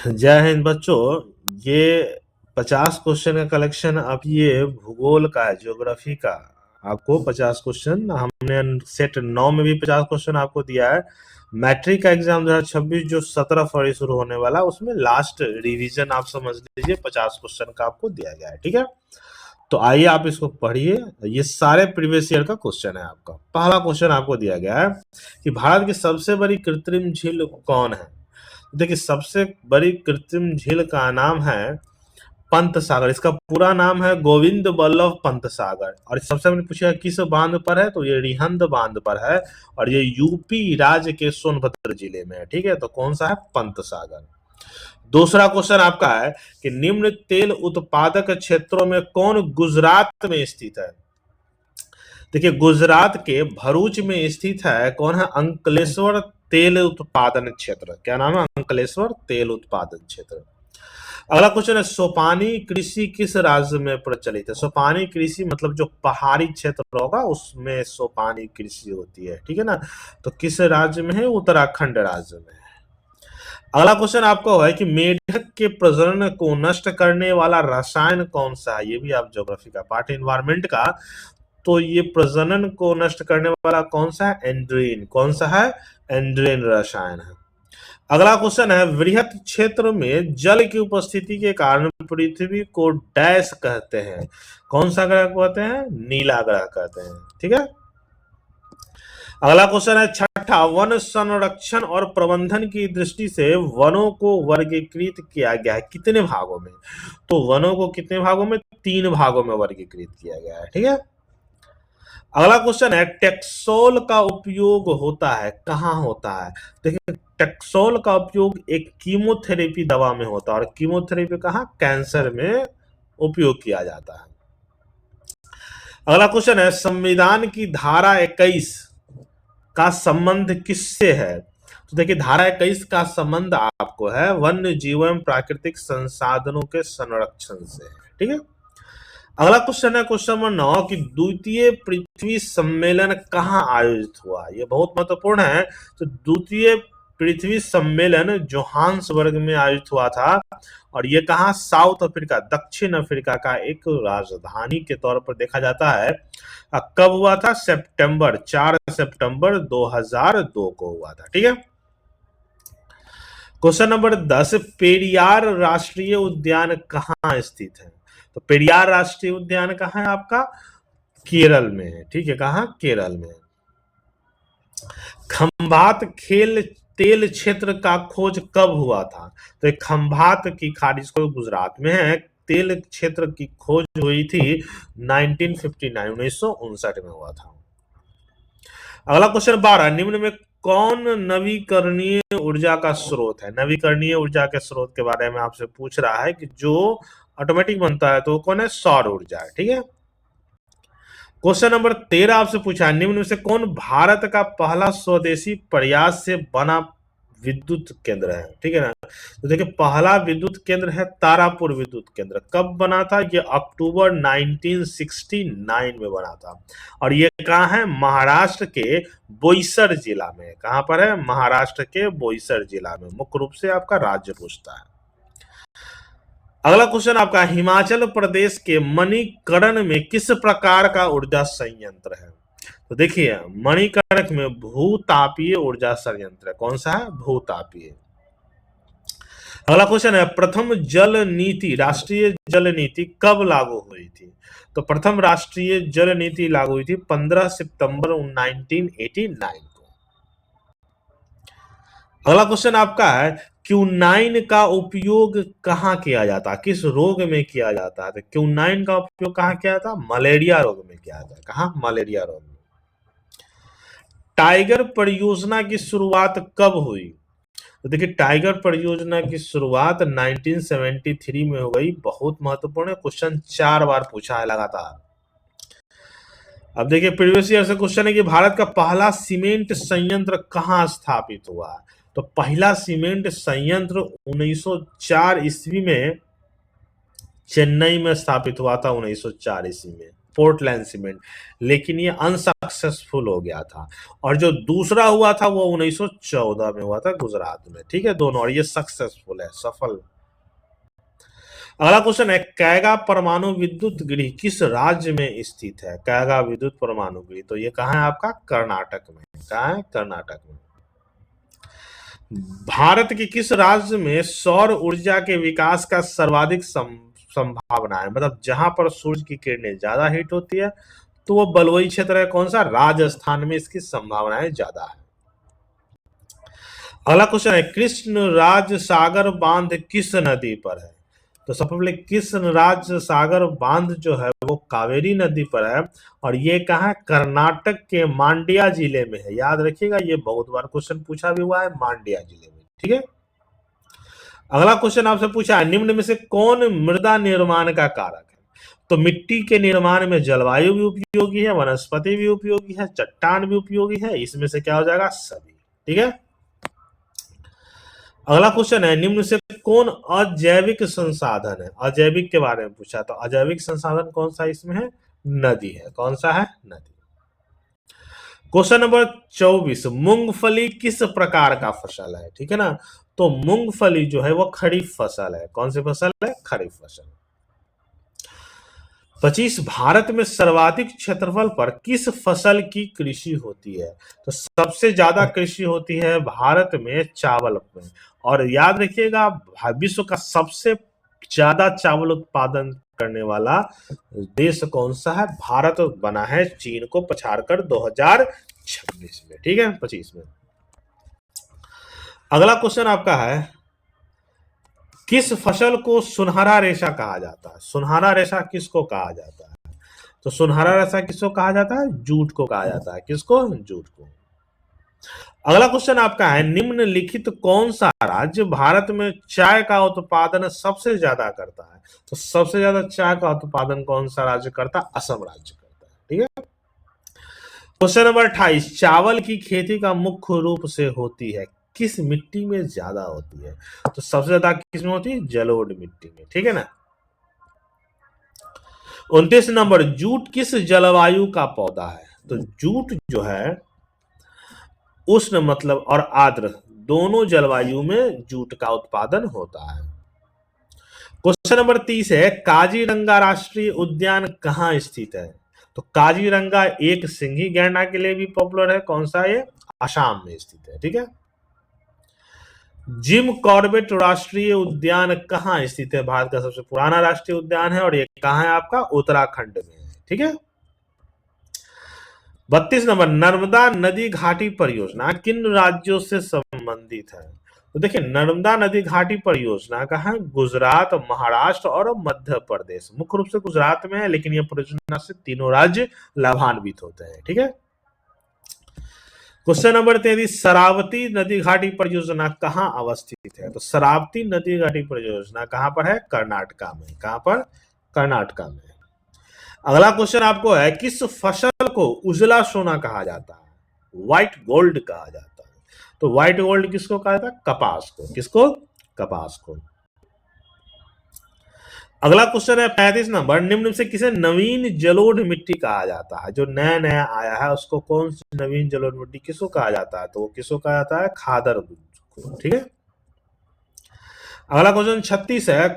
जय हिंद बच्चों। ये 50 क्वेश्चन का कलेक्शन अब ये भूगोल का है, ज्योग्राफी का। आपको 50 क्वेश्चन हमने सेट 9 में भी 50 क्वेश्चन आपको दिया है। मैट्रिक का एग्जाम 2026 जो 17 फरवरी शुरू होने वाला है, उसमें लास्ट रिवीजन आप समझ लीजिए 50 क्वेश्चन का आपको दिया गया है। ठीक है, तो आइए आप इसको पढ़िए। ये सारे प्रीवियस ईयर का क्वेश्चन है। आपका पहला क्वेश्चन आपको दिया गया है कि भारत की सबसे बड़ी कृत्रिम झील कौन है। देखिए, सबसे बड़ी कृत्रिम झील का नाम है पंत सागर। इसका पूरा नाम है गोविंद बल्लभ पंत सागर। और सबसे मैंने पूछा किस बांध पर है, तो ये रिहंद बांध पर है और ये यूपी राज्य के सोनभद्र जिले में है। ठीक है, तो कौन सा है, पंत सागर। दूसरा क्वेश्चन आपका है कि निम्न तेल उत्पादक क्षेत्रों में कौन गुजरात में स्थित है। देखिए, गुजरात के भरूच में स्थित है कौन है, अंकलेश्वर तेल उत्पादन क्षेत्र। क्या नाम है, अंकलेश्वर तेल उत्पादन क्षेत्र। अगला क्वेश्चन है, सोपानी कृषि किस राज्य में प्रचलित है। सोपानी कृषि मतलब जो पहाड़ी क्षेत्र होगा उसमें सोपानी कृषि होती है। ठीक है ना, तो किस राज्य में है, उत्तराखंड राज्य में है। अगला क्वेश्चन आपको है कि मेढक के प्रजनन को नष्ट करने वाला रसायन कौन सा है। ये भी आप ज्योग्राफी का पार्ट, एनवायरमेंट का। तो ये प्रजनन को नष्ट करने वाला कौन सा है, एंड्रीन। कौन सा है, एंड्रीन रसायन है। अगला क्वेश्चन है, वृहत क्षेत्र में जल की उपस्थिति के कारण पृथ्वी को डैश कहते हैं। कौन सा ग्रह कहते हैं, नीला ग्रह कहते हैं। ठीक है। अगला क्वेश्चन है छठा, वन संरक्षण और प्रबंधन की दृष्टि से वनों को वर्गीकृत किया गया है कितने भागों में। तो वनों को कितने भागों में, 3 भागों में वर्गीकृत किया गया है। ठीक है। अगला क्वेश्चन है, टेक्सोल का उपयोग होता है, कहाँ होता है। देखिए, टेक्सोल का उपयोग एक कीमोथेरेपी दवा में होता है और कीमोथेरेपी कहाँ, कैंसर में उपयोग किया जाता है। अगला क्वेश्चन है, संविधान की धारा 21 का संबंध किससे है। तो देखिए, धारा 21 का संबंध आपको है वन्य जीव एवं प्राकृतिक संसाधनों के संरक्षण से है। ठीक है। अगला क्वेश्चन है क्वेश्चन नंबर 9 कि द्वितीय पृथ्वी सम्मेलन कहाँ आयोजित हुआ। ये बहुत महत्वपूर्ण है। तो द्वितीय पृथ्वी सम्मेलन जोहान्सबर्ग में आयोजित हुआ था और ये कहाँ, साउथ अफ्रीका, दक्षिण अफ्रीका का एक राजधानी के तौर पर देखा जाता है। कब हुआ था, सितंबर 4 सितंबर 2002 को हुआ था। ठीक है। क्वेश्चन नंबर 10, पेरियार राष्ट्रीय उद्यान कहाँ स्थित है। तो पेरियार राष्ट्रीय उद्यान कहाँ है आपका, केरल में है। ठीक है, कहाँ, केरल में। खंभात खेल तेल क्षेत्र का खोज कब हुआ था। तो एक खंभात की खाड़ी को गुजरात में है, तेल क्षेत्र की खोज हुई थी 1959 में हुआ था। अगला क्वेश्चन 12, निम्न में कौन नवीकरणीय ऊर्जा का स्रोत है। नवीकरणीय ऊर्जा के स्रोत के बारे में आपसे पूछ रहा है कि जो ऑटोमेटिक बनता है, तो कौन है, सौर ऊर्जा है। ठीक है। क्वेश्चन नंबर 13 आपसे पूछा है, निम्न में से कौन भारत का पहला स्वदेशी प्रयास से बना विद्युत केंद्र है। ठीक है ना, तो देखिए, पहला विद्युत केंद्र है तारापुर विद्युत केंद्र। कब बना था, ये अक्टूबर 1969 में बना था और ये कहाँ है, महाराष्ट्र के बोईसर जिला में। कहाँ पर है, महाराष्ट्र के बोईसर जिला में। मुख्य रूप से आपका राज्य पूछता है। अगला क्वेश्चन आपका, हिमाचल प्रदेश के मणिकर्ण में किस प्रकार का ऊर्जा संयंत्र है। तो देखिए, मणिकर्ण में भूतापीय ऊर्जा संयंत्र है। कौन सा है, भूतापीय। अगला क्वेश्चन है, प्रथम जल नीति, राष्ट्रीय जल नीति कब लागू हुई थी। तो प्रथम राष्ट्रीय जल नीति लागू हुई थी 15 सितंबर 1989 को। अगला क्वेश्चन आपका है, क्यूनाइन का उपयोग कहाँ किया जाता है, किस रोग में किया जाता है। तो क्यूनाइन का उपयोग कहाँ किया जाता है, मलेरिया रोग में किया जाता है। कहाँ, मलेरिया रोग में। टाइगर परियोजना की शुरुआत कब हुई। तो देखिए, टाइगर परियोजना की शुरुआत 1973 में हो गई। बहुत महत्वपूर्ण है, क्वेश्चन 4 बार पूछा है लगातार। अब देखिए, प्रीवियस ईयर से क्वेश्चन है कि भारत का पहला सीमेंट संयंत्र कहाँ स्थापित हुआ। तो पहला सीमेंट संयंत्र 1904 ईस्वी में चेन्नई में स्थापित हुआ था, 1904 ईस्वी में। पोर्टलैंड सीमेंट, लेकिन ये अनसक्सेसफुल हो गया था। और जो दूसरा हुआ था वो 1914 में हुआ था गुजरात में, ठीक है दोनों, और ये सक्सेसफुल है, सफल। अगला क्वेश्चन है, कैगा परमाणु विद्युत गृह किस राज्य में स्थित है? कैगा विद्युत परमाणु गृह, तो ये कहाँ है आपका? कर्नाटक में। कहाँ है? कर्नाटक में। भारत के किस राज्य में सौर ऊर्जा के विकास का सर्वाधिक संभावना है? मतलब जहां पर सूर्य की किरणें ज्यादा हिट होती है तो वो बलुई क्षेत्र है, कौन सा? राजस्थान में इसकी संभावनाएं ज्यादा है। अगला क्वेश्चन है, कृष्ण राज सागर बांध किस नदी पर है? तो सबसे पहले कृष्ण राज सागर बांध जो है वो कावेरी नदी पर है, और ये कहाँ है? कर्नाटक के मांड्या जिले में है। याद रखिएगा, ये बहुत बार क्वेश्चन पूछा भी हुआ है, मांड्या जिले में, ठीक है। अगला क्वेश्चन आपसे पूछा है, निम्न में से कौन मृदा निर्माण का कारक है? तो मिट्टी के निर्माण में जलवायु भी उपयोगी है, वनस्पति भी उपयोगी है, चट्टान भी उपयोगी है, इसमें से क्या हो जाएगा? सभी, ठीक है। अगला क्वेश्चन है, निम्न से कौन अजैविक संसाधन है? अजैविक के बारे में पूछा, तो अजैविक संसाधन कौन सा इसमें है? नदी है। कौन सा है? नदी। क्वेश्चन नंबर 24, मूंगफली किस प्रकार का फसल है? ठीक है ना, तो मूंगफली जो है वो खरीफ फसल है। कौन सी फसल है? खरीफ फसल। 25, भारत में सर्वाधिक क्षेत्रफल पर किस फसल की कृषि होती है? तो सबसे ज्यादा कृषि होती है भारत में चावल में। और याद रखिएगा, विश्व का सबसे ज्यादा चावल उत्पादन करने वाला देश कौन सा है? भारत बना है चीन को पछाड़कर 2026 में, ठीक है, 25 में। अगला क्वेश्चन आपका है, किस फसल को सुनहरा रेशा कहा जाता है? सुनहरा रेशा किसको कहा जाता है? तो सुनहरा रेशा किसको कहा जाता है? जूट को कहा जाता है। किसको? जूट को। अगला क्वेश्चन आपका है, निम्नलिखित कौन सा राज्य भारत में चाय का उत्पादन सबसे ज्यादा करता है? तो सबसे ज्यादा चाय का उत्पादन कौन सा राज्य करता है? असम राज्य करता है, ठीक है। क्वेश्चन नंबर 28, चावल की खेती का मुख्य रूप से होती है किस मिट्टी में ज्यादा होती है? तो सबसे ज्यादा किस में होती है? जलोढ़ मिट्टी में, ठीक है ना। 29 नंबर, जूट किस जलवायु का पौधा है? तो जूट जो है उष्ण मतलब और आर्द्र दोनों जलवायु में जूट का उत्पादन होता है। क्वेश्चन नंबर 30 है, काजीरंगा राष्ट्रीय उद्यान कहाँ स्थित है? तो काजीरंगा एक सिंही गैंडा के लिए भी पॉपुलर है। कौन सा? ये असम में स्थित है, ठीक है। जिम कॉर्बेट राष्ट्रीय उद्यान कहाँ स्थित है? भारत का सबसे पुराना राष्ट्रीय उद्यान है, और ये कहाँ है आपका? उत्तराखंड में है, ठीक है। 32 नंबर, नर्मदा नदी घाटी परियोजना किन राज्यों से संबंधित है? तो देखिए, नर्मदा नदी घाटी परियोजना कहाँ? गुजरात, महाराष्ट्र और मध्य प्रदेश। मुख्य रूप से गुजरात में है, लेकिन यह परियोजना से तीनों राज्य लाभान्वित होते हैं, ठीक है। क्वेश्चन नंबर 33, शरावती नदी घाटी परियोजना कहाँ अवस्थित है? तो शरावती नदी घाटी परियोजना कहाँ पर है? कर्नाटका में। कहाँ पर? कर्नाटका में। अगला क्वेश्चन आपको है, किस फसल को उजला सोना कहा जाता है? व्हाइट गोल्ड कहा जाता है। तो व्हाइट गोल्ड किसको कहा जाता है? कपास को। किसको? कपास को। अगला क्वेश्चन है 35 नंबर, निम्न से किसे नवीन जलोढ़ मिट्टी कहा जाता है? जो नया नया आया है उसको कौन सी नवीन जलोढ़ मिट्टी किसको कहा जाता है? तो वो किसको कहा जाता है? खादर को, ठीक है। अगला क्वेश्चन 36 है,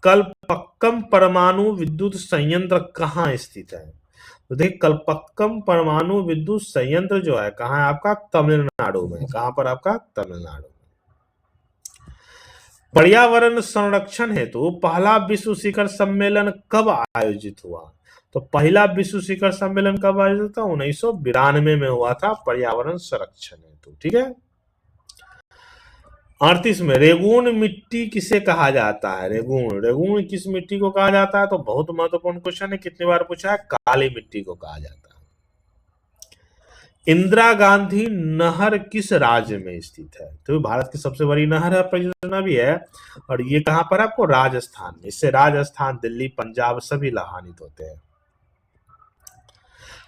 कलपक्कम परमाणु विद्युत संयंत्र कहाँ स्थित है? तो देखिए, कलपक्कम परमाणु विद्युत संयंत्र जो है कहाँ है आपका? तमिलनाडु में। कहाँ पर आपका? तमिलनाडु। पर्यावरण संरक्षण हेतु पहला विश्व शिखर सम्मेलन कब आयोजित हुआ? तो पहला विश्व शिखर सम्मेलन कब आयोजित हुआ? 1992 में हुआ था, पर्यावरण संरक्षण हेतु, ठीक है। 38 में, रेगून मिट्टी किसे कहा जाता है? रेगून, रेगून किस मिट्टी को कहा जाता है? तो बहुत महत्वपूर्ण क्वेश्चन है, कितनी बार पूछा है? काली मिट्टी को कहा जाता है। इंदिरा गांधी नहर किस राज्य में स्थित है? तो भारत की सबसे बड़ी नहर है, परियोजना भी है, और ये कहां पर? आपको राजस्थान में। इससे राजस्थान, दिल्ली, पंजाब सभी लाभान्वित होते हैं।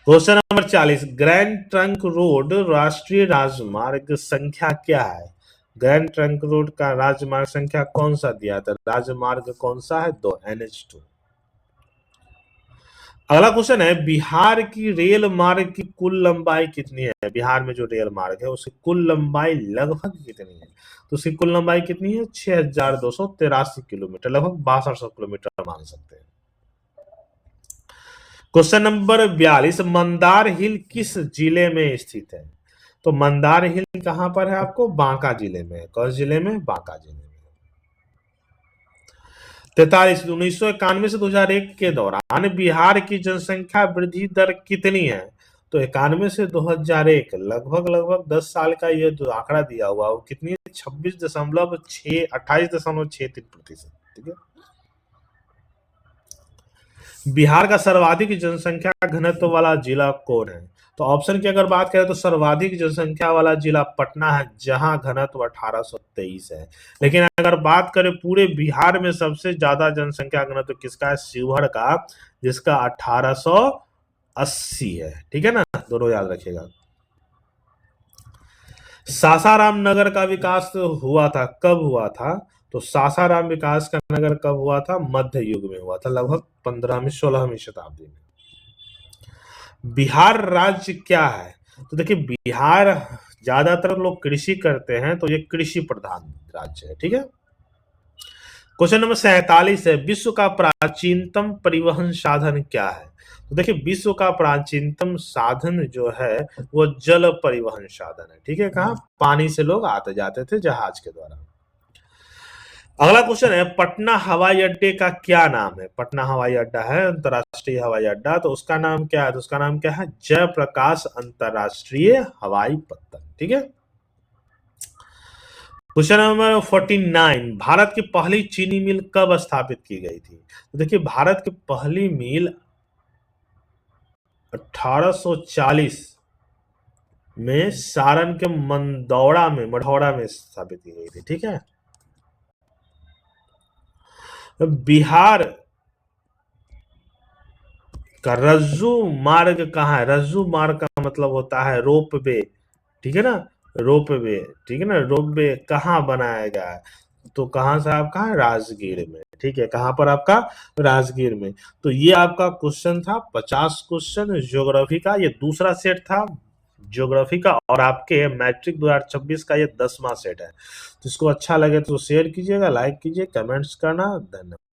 Question number 40, grand trunk road राष्ट्रीय राजमार्ग संख्या क्या है? ग्रैंड ट्रंक रोड का राजमार्ग संख्या कौन सा दिया था? राजमार्ग कौन सा है? 2, NH2। अगला क्वेश्चन है, बिहार की रेल मार्ग की कुल लंबाई कितनी है? बिहार में जो रेल मार्ग है उसकी कुल लंबाई लगभग कितनी है? तो उसकी कुल लंबाई कितनी है? 6283 किलोमीटर, लगभग 6200 किलोमीटर मान सकते हैं। क्वेश्चन नंबर 42, मंदार हिल किस जिले में स्थित है? तो मंदार हिल कहां पर है? आपको बांका जिले में। कौन जिले में? बांका जिले में। 43, 1991 से 2001 के दौरान बिहार की जनसंख्या वृद्धि दर कितनी है? तो 91 से 2001 लगभग लगभग 10 साल का ये जो आंकड़ा दिया हुआ वो कितनी है? 28.63%। ठीक है। बिहार का सर्वाधिक जनसंख्या घनत्व वाला जिला कौन है? तो ऑप्शन की अगर बात करें तो सर्वाधिक जनसंख्या वाला जिला पटना है, जहां घनत्व 1823 है। लेकिन अगर बात करें पूरे बिहार में सबसे ज्यादा जनसंख्या घनत्व किसका है? शिवहर का, जिसका 1880 है। ठीक है ना, दोनों याद रखिएगा। सासाराम नगर का विकास हुआ था, कब हुआ था? तो सासाराम विकास का नगर कब हुआ था? मध्य युग में हुआ था, लगभग 15वीं 16वीं शताब्दी में। बिहार राज्य क्या है? तो देखिए, बिहार ज्यादातर लोग कृषि करते हैं, तो ये कृषि प्रधान राज्य है। ठीक है। क्वेश्चन नंबर 47 है, विश्व का प्राचीनतम परिवहन साधन क्या है? तो देखिए, विश्व का प्राचीनतम साधन जो है वो जल परिवहन साधन है। ठीक है। कहा? पानी से लोग आते जाते थे जहाज के द्वारा। अगला क्वेश्चन है, पटना हवाई अड्डे का क्या नाम है? पटना हवाई अड्डा है अंतरराष्ट्रीय हवाई अड्डा, तो उसका नाम क्या है? तो उसका नाम क्या है? जयप्रकाश अंतरराष्ट्रीय हवाई पत्तन। ठीक है। क्वेश्चन नंबर 49, भारत की पहली चीनी मिल कब स्थापित की गई थी? तो देखिए, भारत की पहली मिल 1840 में सारण के मढ़ौरा में स्थापित की गई थी। ठीक है। बिहार का रज्जू मार्ग कहाँ है? रज्जू मार्ग का मतलब होता है रोप वे। ठीक है ना, रोप वे। ठीक है ना, रोप वे कहाँ बनाया गया है? तो कहाँ से आपका? राजगीर में। ठीक है, कहाँ पर आपका? राजगीर में। तो ये आपका क्वेश्चन था 50 क्वेश्चन ज्योग्राफी का, ये दूसरा सेट था ज्योग्राफी का, और आपके मैट्रिक 2026 का ये 10वां सेट है। तो इसको अच्छा लगे तो शेयर कीजिएगा, लाइक कीजिए, कमेंट्स करना। धन्यवाद।